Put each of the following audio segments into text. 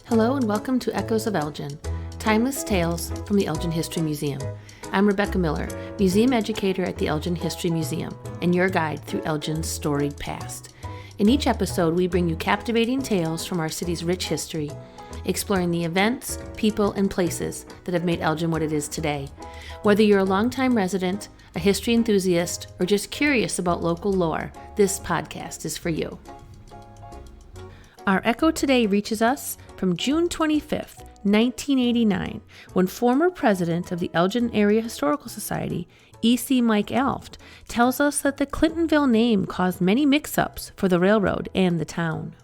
Hello and welcome to Echoes of Elgin, timeless tales from the Elgin History Museum. I'm Rebecca Miller, museum educator at the Elgin History Museum, and your guide through Elgin's storied past. In each episode, we bring you captivating tales from our city's rich history, exploring the events, people, and places that have made Elgin what it is today. Whether you're a longtime resident, a history enthusiast, or just curious about local lore, this podcast is for you. Our echo today reaches us from June 25th, 1989, when former president of the Elgin Area Historical Society, E.C. Mike Alft, tells us that the Clintonville name caused many mix-ups for the railroad and the town.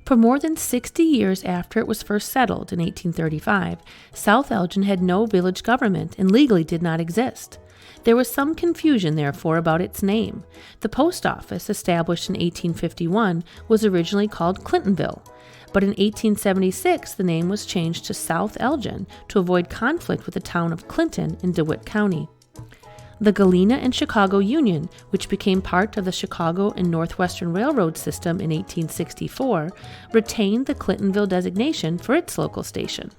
For more than 60 years after it was first settled in 1835, South Elgin had no village government and legally did not exist. There was some confusion, therefore, about its name. The post office, established in 1851, was originally called Clintonville, but in 1876 the name was changed to South Elgin to avoid conflict with the town of Clinton in DeWitt County. The Galena and Chicago Union, which became part of the Chicago and Northwestern Railroad system in 1864, retained the Clintonville designation for its local station.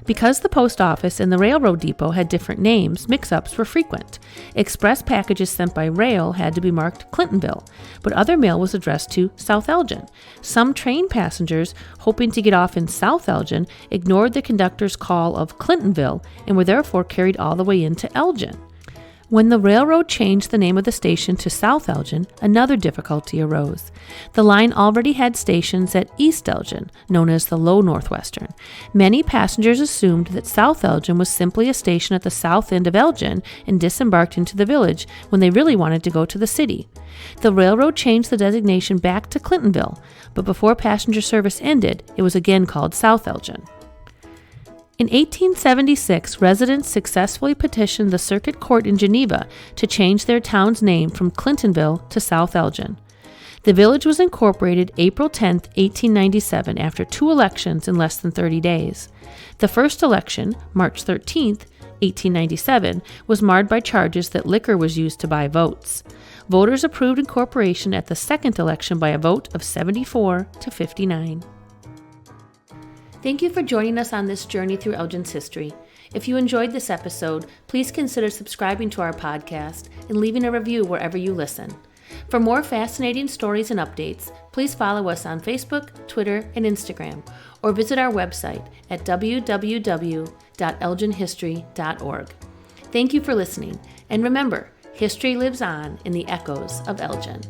Because the post office and the railroad depot had different names, mix-ups were frequent. Express packages sent by rail had to be marked Clintonville, but other mail was addressed to South Elgin. Some train passengers, hoping to get off in South Elgin, ignored the conductor's call of Clintonville and were therefore carried all the way into Elgin. When the railroad changed the name of the station to South Elgin, another difficulty arose. The line already had stations at East Elgin, known as the Low Northwestern. Many passengers assumed that South Elgin was simply a station at the south end of Elgin and disembarked into the village when they really wanted to go to the city. The railroad changed the designation back to Clintonville, but before passenger service ended, it was again called South Elgin. In 1876, residents successfully petitioned the Circuit Court in Geneva to change their town's name from Clintonville to South Elgin. The village was incorporated April 10, 1897, after two elections in less than 30 days. The first election, March 13, 1897, was marred by charges that liquor was used to buy votes. Voters approved incorporation at the second election by a vote of 74 to 59. Thank you for joining us on this journey through Elgin's history. If you enjoyed this episode, please consider subscribing to our podcast and leaving a review wherever you listen. For more fascinating stories and updates, please follow us on Facebook, Twitter, and Instagram, or visit our website at www.elginhistory.org. Thank you for listening, and remember, history lives on in the echoes of Elgin.